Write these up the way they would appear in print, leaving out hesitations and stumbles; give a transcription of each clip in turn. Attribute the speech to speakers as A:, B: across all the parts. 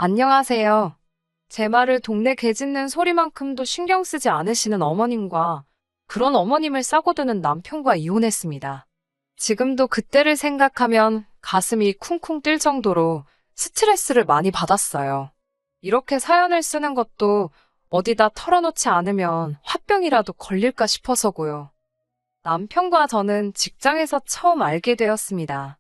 A: 안녕하세요. 제 말을 동네 개 짖는 소리만큼도 신경 쓰지 않으시는 어머님과 그런 어머님을 싸고드는 남편과 이혼했습니다. 지금도 그때를 생각하면 가슴이 쿵쿵 뛸 정도로 스트레스를 많이 받았어요. 이렇게 사연을 쓰는 것도 어디다 털어놓지 않으면 화병이라도 걸릴까 싶어서고요. 남편과 저는 직장에서 처음 알게 되었습니다.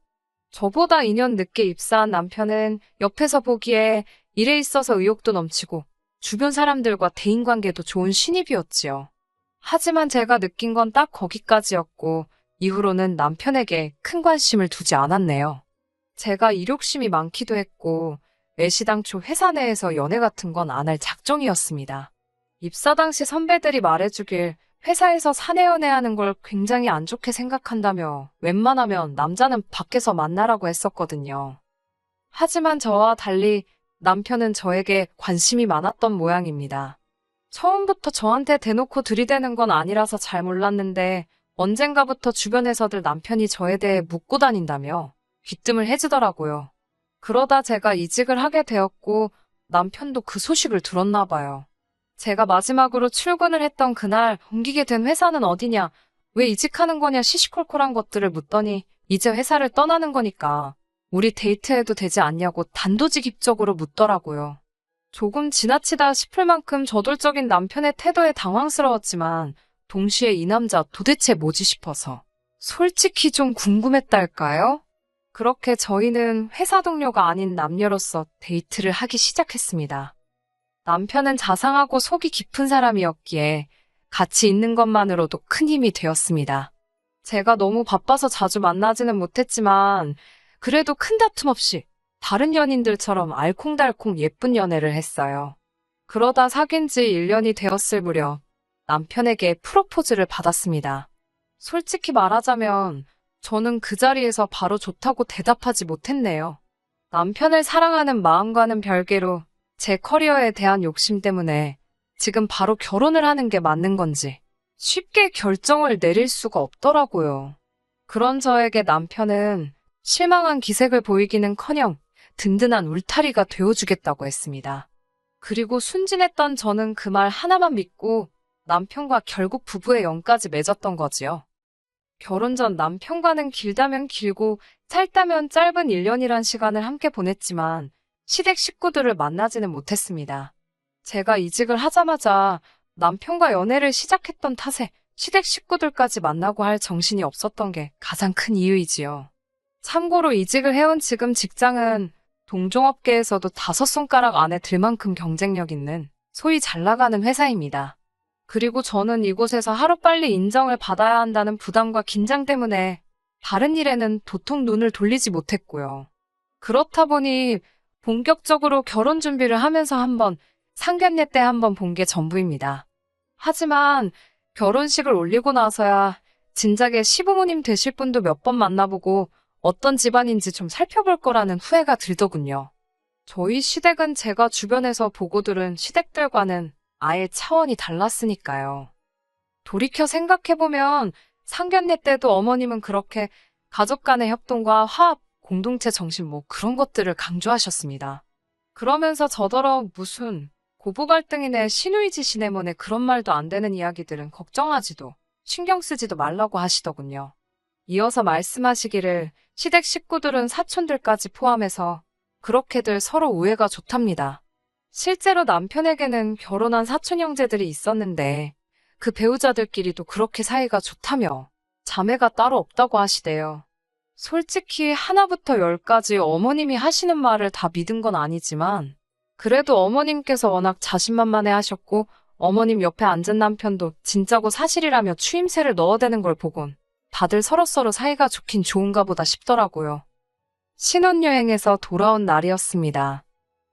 A: 저보다 2년 늦게 입사한 남편은 옆에서 보기에 일에 있어서 의욕도 넘치고 주변 사람들과 대인관계도 좋은 신입이었지요. 하지만 제가 느낀 건 딱 거기까지였고 이후로는 남편에게 큰 관심을 두지 않았네요. 제가 일욕심이 많기도 했고 애시당초 회사 내에서 연애 같은 건 안 할 작정이었습니다. 입사 당시 선배들이 말해주길 회사에서 사내 연애하는 걸 굉장히 안 좋게 생각한다며 웬만하면 남자는 밖에서 만나라고 했었거든요. 하지만 저와 달리 남편은 저에게 관심이 많았던 모양입니다. 처음부터 저한테 대놓고 들이대는 건 아니라서 잘 몰랐는데 언젠가부터 주변에서들 남편이 저에 대해 묻고 다닌다며 귀뜸을 해주더라고요. 그러다 제가 이직을 하게 되었고 남편도 그 소식을 들었나 봐요. 제가 마지막으로 출근을 했던 그날 옮기게 된 회사는 어디냐, 왜 이직하는 거냐 시시콜콜한 것들을 묻더니 이제 회사를 떠나는 거니까 우리 데이트해도 되지 않냐고 단도직입적으로 묻더라고요. 조금 지나치다 싶을 만큼 저돌적인 남편의 태도에 당황스러웠지만 동시에 이 남자 도대체 뭐지 싶어서 솔직히 좀 궁금했달까요? 그렇게 저희는 회사 동료가 아닌 남녀로서 데이트를 하기 시작했습니다. 남편은 자상하고 속이 깊은 사람이었기에 같이 있는 것만으로도 큰 힘이 되었습니다. 제가 너무 바빠서 자주 만나지는 못했지만 그래도 큰 다툼 없이 다른 연인들처럼 알콩달콩 예쁜 연애를 했어요. 그러다 사귄 지 1년이 되었을 무렵 남편에게 프로포즈를 받았습니다. 솔직히 말하자면 저는 그 자리에서 바로 좋다고 대답하지 못했네요. 남편을 사랑하는 마음과는 별개로 제 커리어에 대한 욕심 때문에 지금 바로 결혼을 하는 게 맞는 건지 쉽게 결정을 내릴 수가 없더라고요. 그런 저에게 남편은 실망한 기색을 보이기는커녕 든든한 울타리가 되어주겠다고 했습니다. 그리고 순진했던 저는 그 말 하나만 믿고 남편과 결국 부부의 연까지 맺었던 거지요. 결혼 전 남편과는 길다면 길고 짧다면 짧은 1년이란 시간을 함께 보냈지만 시댁 식구들을 만나지는 못했습니다. 제가 이직을 하자마자 남편과 연애를 시작했던 탓에 시댁 식구들까지 만나고 할 정신이 없었던 게 가장 큰 이유이지요. 참고로 이직을 해온 지금 직장은 동종업계에서도 5손가락 안에 들 만큼 경쟁력 있는 소위 잘 나가는 회사입니다. 그리고 저는 이곳에서 하루빨리 인정을 받아야 한다는 부담과 긴장 때문에 다른 일에는 도통 눈을 돌리지 못했고요. 그렇다 보니 본격적으로 결혼 준비를 하면서 한번 상견례 때 한번 본 게 전부입니다. 하지만 결혼식을 올리고 나서야 진작에 시부모님 되실 분도 몇 번 만나보고 어떤 집안인지 좀 살펴볼 거라는 후회가 들더군요. 저희 시댁은 제가 주변에서 보고 들은 시댁들과는 아예 차원이 달랐으니까요. 돌이켜 생각해보면 상견례 때도 어머님은 그렇게 가족 간의 협동과 화합, 공동체 정신 뭐 그런 것들을 강조하셨습니다. 그러면서 저더러 무슨 고부 갈등이네 시누이지 시네 뭐네 그런 말도 안 되는 이야기들은 걱정하지도 신경 쓰지도 말라고 하시더군요. 이어서 말씀하시기를 시댁 식구들은 사촌들까지 포함해서 그렇게들 서로 우애가 좋답니다. 실제로 남편에게는 결혼한 사촌 형제들이 있었는데 그 배우자들끼리도 그렇게 사이가 좋다며 자매가 따로 없다고 하시대요. 솔직히 하나부터 열까지 어머님이 하시는 말을 다 믿은 건 아니지만 그래도 어머님께서 워낙 자신만만해 하셨고 어머님 옆에 앉은 남편도 진짜고 사실이라며 추임새를 넣어대는 걸 보곤 다들 서로서로 사이가 좋긴 좋은가 보다 싶더라고요. 신혼여행에서 돌아온 날이었습니다.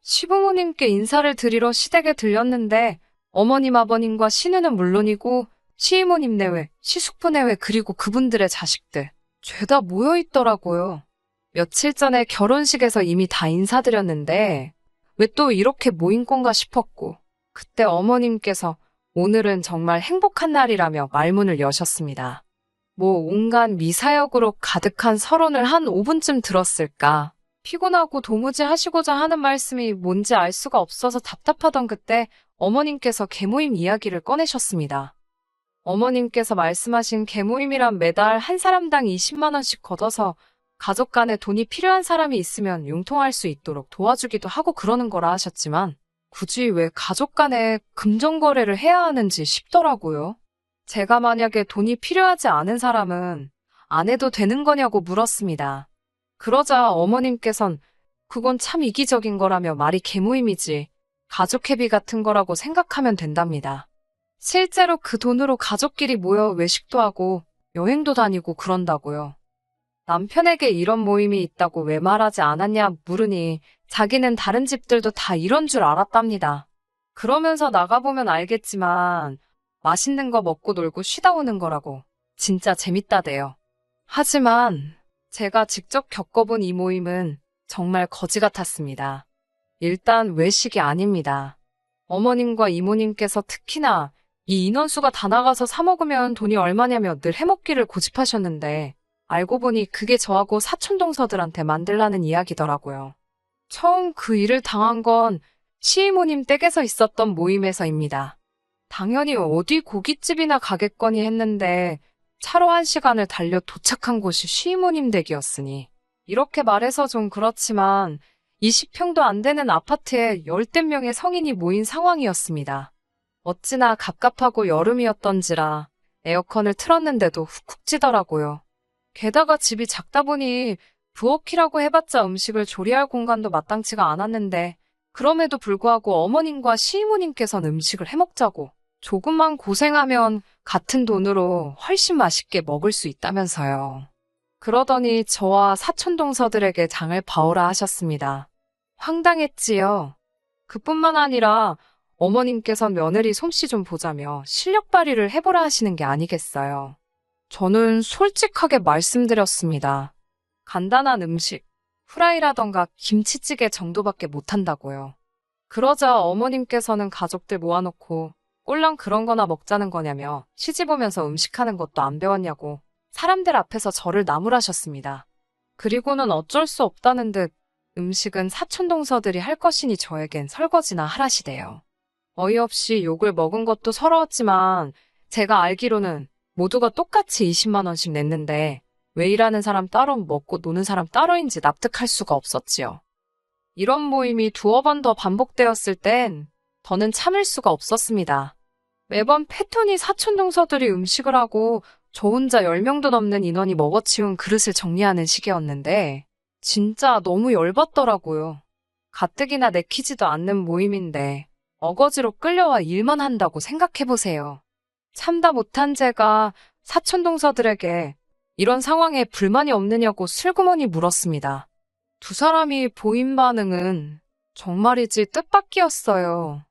A: 시부모님께 인사를 드리러 시댁에 들렸는데 어머님 아버님과 시누는 물론이고 시이모님 내외, 시숙부 내외 그리고 그분들의 자식들 죄다 모여있더라고요. 며칠 전에 결혼식에서 이미 다 인사드렸는데 왜 또 이렇게 모인 건가 싶었고 그때 어머님께서 오늘은 정말 행복한 날이라며 말문을 여셨습니다. 뭐 온갖 미사역으로 가득한 서론을 한 5분쯤 들었을까. 피곤하고 도무지 하시고자 하는 말씀이 뭔지 알 수가 없어서 답답하던 그때 어머님께서 계모임 이야기를 꺼내셨습니다. 어머님께서 말씀하신 계모임이란 매달 한 사람당 20만 원씩 걷어서 가족 간에 돈이 필요한 사람이 있으면 융통할 수 있도록 도와주기도 하고 그러는 거라 하셨지만 굳이 왜 가족 간에 금전거래를 해야 하는지 싶더라고요. 제가 만약에 돈이 필요하지 않은 사람은 안 해도 되는 거냐고 물었습니다. 그러자 어머님께선 그건 참 이기적인 거라며 말이 계모임이지 가족 회비 같은 거라고 생각하면 된답니다. 실제로 그 돈으로 가족끼리 모여 외식도 하고 여행도 다니고 그런다고요. 남편에게 이런 모임이 있다고 왜 말하지 않았냐 물으니 자기는 다른 집들도 다 이런 줄 알았답니다. 그러면서 나가보면 알겠지만 맛있는 거 먹고 놀고 쉬다 오는 거라고 진짜 재밌다대요. 하지만 제가 직접 겪어본 이 모임은 정말 거지 같았습니다. 일단 외식이 아닙니다. 어머님과 이모님께서 특히나 이 인원수가 다 나가서 사 먹으면 돈이 얼마냐며 늘 해먹기를 고집하셨는데 알고 보니 그게 저하고 사촌동서들한테 만들라는 이야기더라고요. 처음 그 일을 당한 건 시이모님 댁에서 있었던 모임에서입니다. 당연히 어디 고깃집이나 가겠거니 했는데 차로 1시간을 달려 도착한 곳이 시이모님 댁이었으니 이렇게 말해서 좀 그렇지만 20평도 안 되는 아파트에 열댓 명의 성인이 모인 상황이었습니다. 어찌나 갑갑하고 여름이었던지라 에어컨을 틀었는데도 훅훅 찌더라고요. 게다가 집이 작다 보니 부엌이라고 해봤자 음식을 조리할 공간도 마땅치가 않았는데 그럼에도 불구하고 어머님과 시이모님께서는 음식을 해먹자고 조금만 고생하면 같은 돈으로 훨씬 맛있게 먹을 수 있다면서요. 그러더니 저와 사촌동서들에게 장을 봐오라 하셨습니다. 황당했지요. 그뿐만 아니라 어머님께서 며느리 솜씨 좀 보자며 실력 발휘를 해보라 하시는 게 아니겠어요. 저는 솔직하게 말씀드렸습니다. 간단한 음식, 후라이라던가 김치찌개 정도밖에 못한다고요. 그러자 어머님께서는 가족들 모아놓고 꼴랑 그런 거나 먹자는 거냐며 시집 오면서 음식하는 것도 안 배웠냐고 사람들 앞에서 저를 나무라셨습니다. 그리고는 어쩔 수 없다는 듯 음식은 사촌동서들이 할 것이니 저에겐 설거지나 하라시대요. 어이없이 욕을 먹은 것도 서러웠지만 제가 알기로는 모두가 똑같이 20만 원씩 냈는데 왜 일하는 사람 따로 먹고 노는 사람 따로인지 납득할 수가 없었지요. 이런 모임이 두어 번 더 반복되었을 땐 더는 참을 수가 없었습니다. 매번 패턴이 사촌동서들이 음식을 하고 저 혼자 10명도 넘는 인원이 먹어치운 그릇을 정리하는 시기였는데 진짜 너무 열받더라고요. 가뜩이나 내키지도 않는 모임인데 어거지로 끌려와 일만 한다고 생각해보세요. 참다 못한 제가 사촌동서들에게 이런 상황에 불만이 없느냐고 슬그머니 물었습니다. 두 사람이 보인 반응은 정말이지 뜻밖이었어요.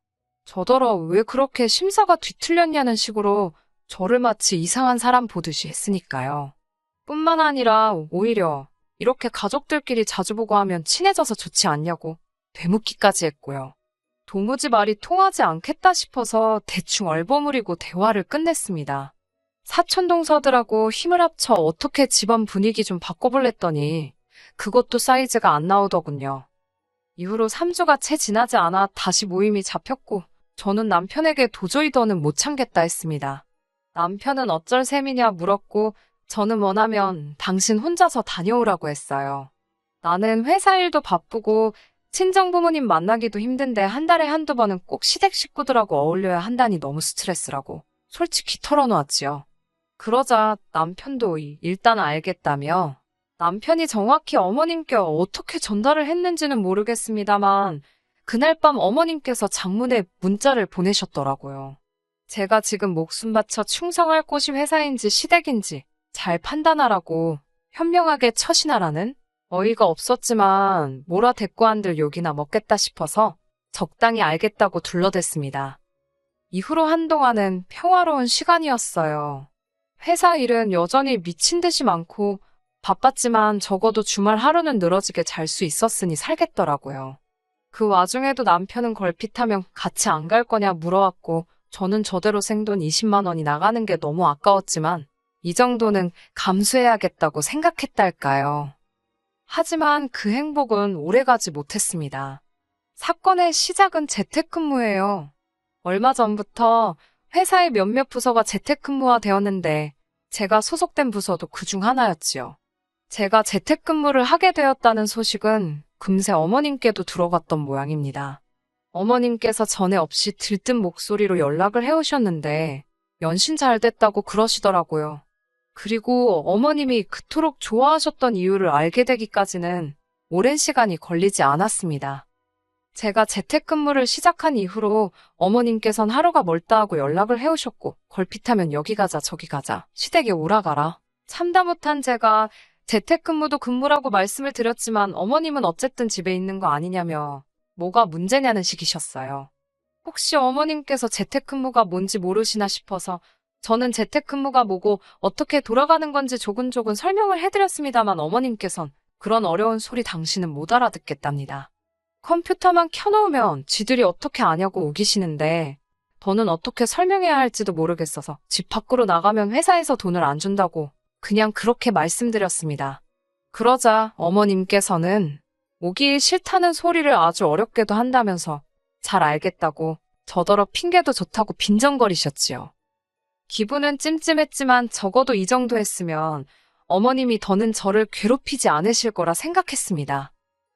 A: 저더러 왜 그렇게 심사가 뒤틀렸냐는 식으로 저를 마치 이상한 사람 보듯이 했으니까요. 뿐만 아니라 오히려 이렇게 가족들끼리 자주 보고 하면 친해져서 좋지 않냐고 되묻기까지 했고요. 도무지 말이 통하지 않겠다 싶어서 대충 얼버무리고 대화를 끝냈습니다. 사촌동서들하고 힘을 합쳐 어떻게 집안 분위기 좀 바꿔볼랬더니 그것도 사이즈가 안 나오더군요. 이후로 3주가 채 지나지 않아 다시 모임이 잡혔고 저는 남편에게 도저히 더는 못 참겠다 했습니다. 남편은 어쩔 셈이냐 물었고 저는 원하면 당신 혼자서 다녀오라고 했어요. 나는 회사 일도 바쁘고 친정부모님 만나기도 힘든데 한 달에 한두 번은 꼭 시댁 식구들하고 어울려야 한다니 너무 스트레스라고 솔직히 털어놓았지요. 그러자 남편도 일단 알겠다며 남편이 정확히 어머님께 어떻게 전달을 했는지는 모르겠습니다만 그날 밤 어머님께서 장문에 문자를 보내셨더라고요. 제가 지금 목숨 바쳐 충성할 곳이 회사인지 시댁인지 잘 판단하라고 현명하게 처신하라는? 어이가 없었지만 몰아 대꾸한들 욕이나 먹겠다 싶어서 적당히 알겠다고 둘러댔습니다. 이후로 한동안은 평화로운 시간이었어요. 회사 일은 여전히 미친 듯이 많고 바빴지만 적어도 주말 하루는 늘어지게 잘 수 있었으니 살겠더라고요. 그 와중에도 남편은 걸핏하면 같이 안 갈 거냐 물어왔고 저는 저대로 생돈 20만 원이 나가는 게 너무 아까웠지만 이 정도는 감수해야겠다고 생각했달까요. 하지만 그 행복은 오래가지 못했습니다. 사건의 시작은 재택근무예요. 얼마 전부터 회사의 몇몇 부서가 재택근무화 되었는데 제가 소속된 부서도 그중 하나였지요. 제가 재택근무를 하게 되었다는 소식은 금세 어머님께도 들어갔던 모양입니다. 어머님께서 전에 없이 들뜬 목소리로 연락을 해오셨는데 연신 잘 됐다고 그러시더라고요. 그리고 어머님이 그토록 좋아하셨던 이유를 알게 되기까지는 오랜 시간이 걸리지 않았습니다. 제가 재택근무를 시작한 이후로 어머님께선 하루가 멀다 하고 연락을 해오셨고 걸핏하면 여기 가자 저기 가자 시댁에 오라가라. 참다 못한 제가 재택근무도 근무라고 말씀을 드렸지만 어머님은 어쨌든 집에 있는 거 아니냐며 뭐가 문제냐는 식이셨어요. 혹시 어머님께서 재택근무가 뭔지 모르시나 싶어서 저는 재택근무가 뭐고 어떻게 돌아가는 건지 조근조근 설명을 해드렸습니다만 어머님께선 그런 어려운 소리 당신은 못 알아듣겠답니다. 컴퓨터만 켜놓으면 쥐들이 어떻게 아냐고 우기시는데 더는 어떻게 설명해야 할지도 모르겠어서 집 밖으로 나가면 회사에서 돈을 안 준다고 그냥 그렇게 말씀드렸습니다. 그러자 어머님께서는 오기 싫다는 소리를 아주 어렵게도 한다면서 잘 알겠다고 저더러 핑계도 좋다고 빈정거리셨지요. 기분은 찜찜했지만 적어도 이 정도 했으면 어머님이 더는 저를 괴롭히지 않으실 거라 생각했습니다.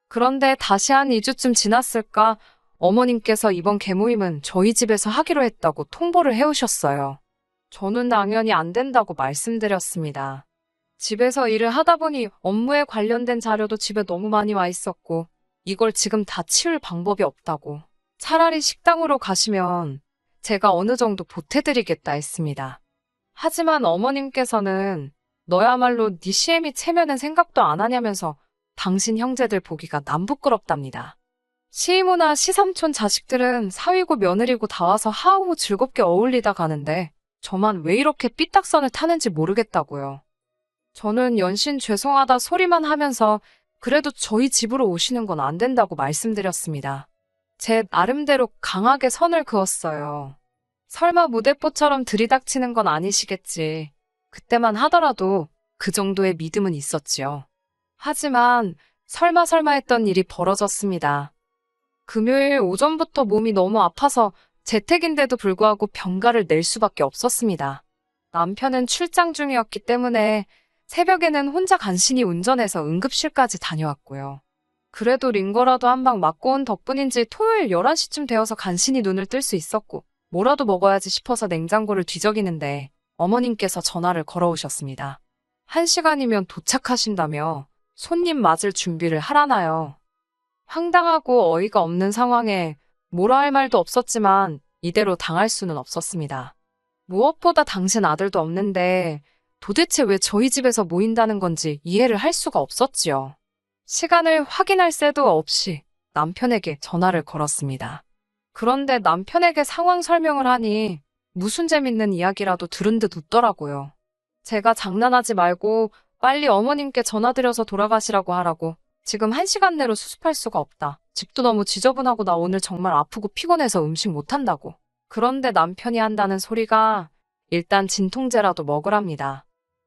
A: 그런데 다시 한 2주쯤 지났을까 어머님께서 이번 개모임은 저희 집에서 하기로 했다고 통보를 해오셨어요. 저는 당연히 안 된다고 말씀드렸습니다. 집에서 일을 하다 보니 업무에 관련된 자료도 집에 너무 많이 와 있었고 이걸 지금 다 치울 방법이 없다고. 차라리 식당으로 가시면 제가 어느 정도 보태드리겠다 했습니다. 하지만 어머님께서는 너야말로 네 시애미 체면은 생각도 안 하냐면서 당신 형제들 보기가 남부끄럽답니다. 시이모나 시삼촌 자식들은 사위고 며느리고 다 와서 하우고 즐겁게 어울리다 가는데 저만 왜 이렇게 삐딱선을 타는지 모르겠다고요. 저는 연신 죄송하다 소리만 하면서 그래도 저희 집으로 오시는 건 안 된다고 말씀드렸습니다. 제 나름대로 강하게 선을 그었어요. 설마 무대뽀처럼 들이닥치는 건 아니시겠지. 그때만 하더라도 그 정도의 믿음은 있었지요. 하지만 설마 했던 일이 벌어졌습니다. 금요일 오전부터 몸이 너무 아파서 재택인데도 불구하고 병가를 낼 수밖에 없었습니다. 남편은 출장 중이었기 때문에 새벽에는 혼자 간신히 운전해서 응급실까지 다녀왔고요. 그래도 링거라도 한 방 맞고 온 덕분인지 토요일 11시쯤 되어서 간신히 눈을 뜰 수 있었고 뭐라도 먹어야지 싶어서 냉장고를 뒤적이는데 어머님께서 전화를 걸어오셨습니다. 1시간이면 도착하신다며 손님 맞을 준비를 하라나요. 황당하고 어이가 없는 상황에 뭐라 할 말도 없었지만 이대로 당할 수는 없었습니다. 무엇보다 당신 아들도 없는데 도대체 왜 저희 집에서 모인다는 건지 이해를 할 수가 없었지요. 시간을 확인할 새도 없이 남편에게 전화를 걸었습니다. 그런데 남편에게 상황 설명을 하니 무슨 재밌는 이야기라도 들은 듯 웃더라고요. 제가 장난하지 말고 빨리 어머님께 전화드려서 돌아가시라고 하라고. 지금 1시간 내로 수습할 수가 없다. 집도 너무 지저분하고 나 오늘 정말 아프고 피곤해서 음식 못한다고. 그런데 남편이 한다는 소리가 일단 진통제라도 먹으랍니다.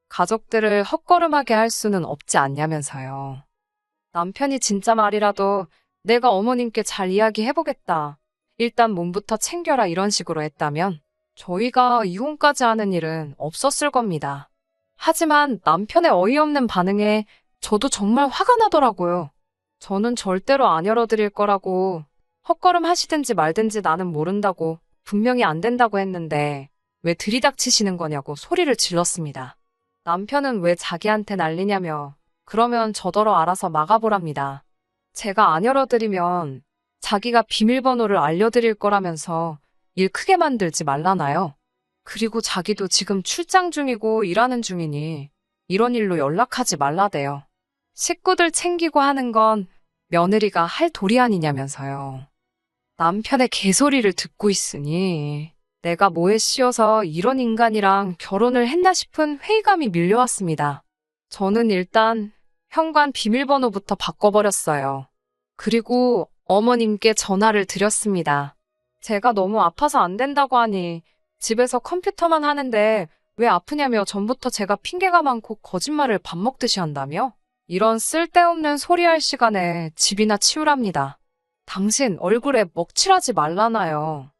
A: 가족들을 헛걸음하게 할 수는 없지 않냐면서요. 남편이 진짜 말이라도 내가 어머님께 잘 이야기해보겠다. 일단 몸부터 챙겨라 이런 식으로 했다면 저희가 이혼까지 하는 일은 없었을 겁니다. 하지만 남편의 어이없는 반응에 저도 정말 화가 나더라고요. 저는 절대로 안 열어드릴 거라고 헛걸음 하시든지 말든지 나는 모른다고 분명히 안 된다고 했는데 왜 들이닥치시는 거냐고 소리를 질렀습니다. 남편은 왜 자기한테 난리냐며 그러면 저더러 알아서 막아보랍니다. 제가 안 열어드리면 자기가 비밀번호를 알려드릴 거라면서 일 크게 만들지 말라나요? 그리고 자기도 지금 출장 중이고 일하는 중이니 이런 일로 연락하지 말라대요. 식구들 챙기고 하는 건 며느리가 할 도리 아니냐면서요. 남편의 개소리를 듣고 있으니 내가 뭐에 씌어서 이런 인간이랑 결혼을 했나 싶은 회의감이 밀려왔습니다. 저는 일단 현관 비밀번호부터 바꿔버렸어요. 그리고 어머님께 전화를 드렸습니다. 제가 너무 아파서 안 된다고 하니 집에서 컴퓨터만 하는데 왜 아프냐며 전부터 제가 핑계가 많고 거짓말을 밥 먹듯이 한다며? 이런 쓸데없는 소리할 시간에 집이나 치우랍니다. 당신 얼굴에 먹칠하지 말라나요.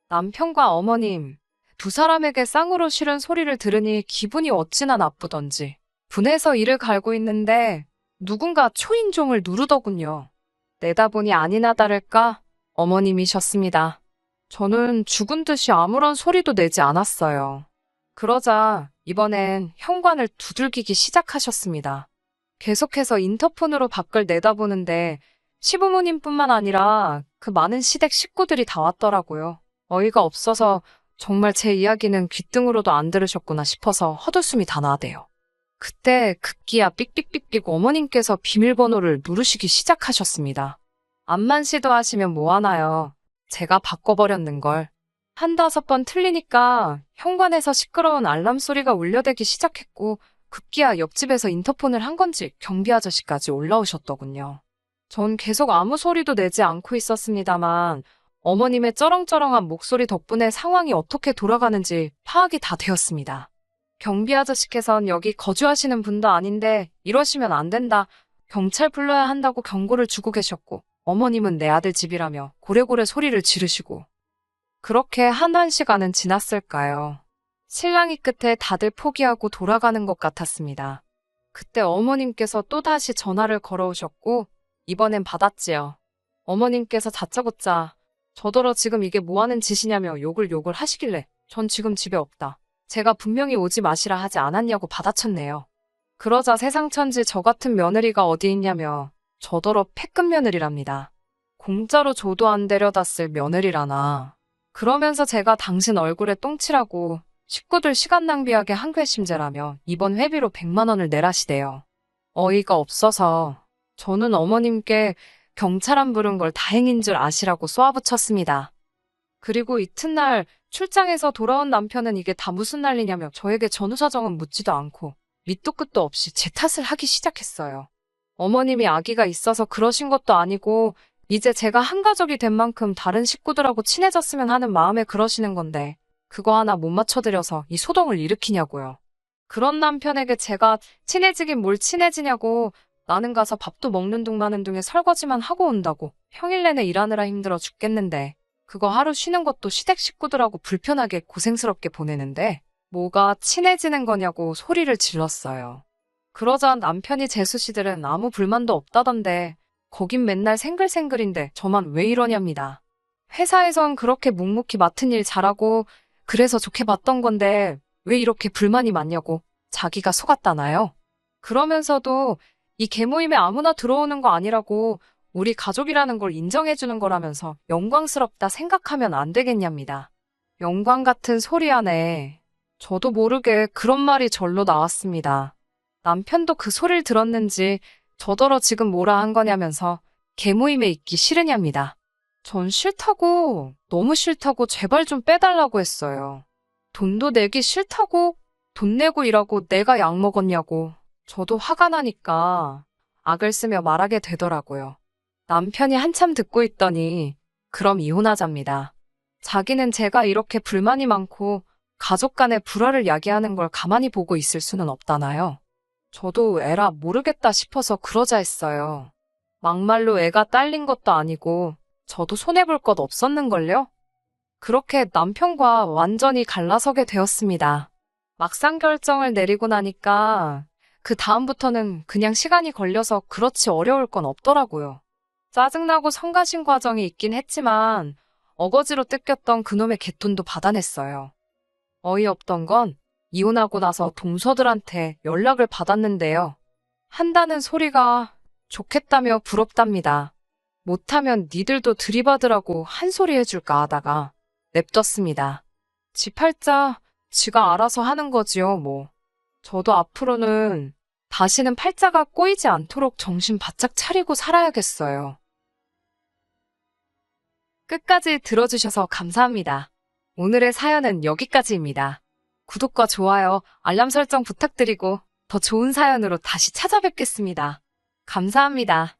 A: 남편과 어머님, 두 사람에게 쌍으로 싫은 소리를 들으니 기분이 어찌나 나쁘던지 분해서 이를 갈고 있는데 누군가 초인종을 누르더군요. 내다보니 아니나 다를까 어머님이셨습니다. 저는 죽은 듯이 아무런 소리도 내지 않았어요. 그러자 이번엔 현관을 두들기기 시작하셨습니다. 계속해서 인터폰으로 밖을 내다보는데 시부모님뿐만 아니라 그 많은 시댁 식구들이 다 왔더라고요. 어이가 없어서 정말 제 이야기는 귓등으로도 안 들으셨구나 싶어서 헛웃음이 다 나대요. 그때 급기야 삑삑삑삑 어머님께서 비밀번호를 누르시기 시작하셨습니다. 암만 시도하시면 뭐하나요? 제가 바꿔버렸는걸. 한다섯 번 틀리니까 현관에서 시끄러운 알람 소리가 울려대기 시작했고 급기야 옆집에서 인터폰을 한 건지 경비 아저씨까지 올라오셨더군요. 전 계속 아무 소리도 내지 않고 있었습니다만 어머님의 쩌렁쩌렁한 목소리 덕분에 상황이 어떻게 돌아가는지 파악이 다 되었습니다. 경비 아저씨께선 여기 거주하시는 분도 아닌데 이러시면 안 된다. 경찰 불러야 한다고 경고를 주고 계셨고 어머님은 내 아들 집이라며 고래고래 소리를 지르시고 그렇게 한 시간은 지났을까요? 실랑이 끝에 다들 포기하고 돌아가는 것 같았습니다. 그때 어머님께서 또다시 전화를 걸어오셨고 이번엔 받았지요. 어머님께서 다짜고짜 저더러 지금 이게 뭐하는 짓이냐며 욕을 하시길래 전 지금 집에 없다. 제가 분명히 오지 마시라 하지 않았냐고 받아쳤네요. 그러자 세상천지 저 같은 며느리가 어디 있냐며 저더러 패급 며느리랍니다. 공짜로 줘도 안 데려다 쓸 며느리라나. 그러면서 제가 당신 얼굴에 똥칠하고 식구들 시간 낭비하게 한 괘심죄라며 이번 회비로 100만 원을 내라시대요. 어이가 없어서 저는 어머님께 경찰 안 부른 걸 다행인 줄 아시라고 쏘아붙였습니다. 그리고 이튿날 출장에서 돌아온 남편은 이게 다 무슨 난리냐며 저에게 전후사정은 묻지도 않고 밑도 끝도 없이 제 탓을 하기 시작했어요. 어머님이 아기가 있어서 그러신 것도 아니고 이제 제가 한 가족이 된 만큼 다른 식구들하고 친해졌으면 하는 마음에 그러시는 건데 그거 하나 못 맞춰드려서 이 소동을 일으키냐고요. 그런 남편에게 제가 친해지긴 뭘 친해지냐고 나는 가서 밥도 먹는 둥 마는 둥에 설거지만 하고 온다고 평일 내내 일하느라 힘들어 죽겠는데 그거 하루 쉬는 것도 시댁 식구들하고 불편하게 고생스럽게 보내는데 뭐가 친해지는 거냐고 소리를 질렀어요. 그러자 남편이 재수씨들은 아무 불만도 없다던데 거긴 맨날 생글생글인데 저만 왜 이러냐입니다. 회사에선 그렇게 묵묵히 맡은 일 잘하고 그래서 좋게 봤던 건데 왜 이렇게 불만이 많냐고 자기가 속았다나요? 그러면서도 이 개모임에 아무나 들어오는 거 아니라고 우리 가족이라는 걸 인정해주는 거라면서 영광스럽다 생각하면 안 되겠냐입니다. 영광 같은 소리 안에 저도 모르게 그런 말이 절로 나왔습니다. 남편도 그 소리를 들었는지 저더러 지금 뭐라 한 거냐면서 개모임에 있기 싫으냐입니다. 전 싫다고, 너무 싫다고 제발 좀 빼달라고 했어요. 돈도 내기 싫다고, 돈 내고 일하고 내가 약 먹었냐고. 저도 화가 나니까 악을 쓰며 말하게 되더라고요. 남편이 한참 듣고 있더니 그럼 이혼하자입니다. 자기는 제가 이렇게 불만이 많고 가족 간의 불화를 야기하는 걸 가만히 보고 있을 수는 없다나요. 저도 에라 모르겠다 싶어서 그러자 했어요. 막말로 애가 딸린 것도 아니고 저도 손해볼 것 없었는걸요? 그렇게 남편과 완전히 갈라서게 되었습니다. 막상 결정을 내리고 나니까 그 다음부터는 그냥 시간이 걸려서 그렇지 어려울 건 없더라고요. 짜증나고 성가신 과정이 있긴 했지만 어거지로 뜯겼던 그놈의 갯돈도 받아냈어요. 어이없던 건 이혼하고 나서 동서들한테 연락을 받았는데요. 한다는 소리가 좋겠다며 부럽답니다. 못하면 니들도 들이받으라고 한 소리 해줄까 하다가 냅뒀습니다. 지 팔자 지가 알아서 하는 거지요 뭐. 저도 앞으로는 다시는 팔자가 꼬이지 않도록 정신 바짝 차리고 살아야겠어요. 끝까지 들어주셔서 감사합니다. 오늘의 사연은 여기까지입니다. 구독과 좋아요, 알람 설정 부탁드리고 더 좋은 사연으로 다시 찾아뵙겠습니다. 감사합니다.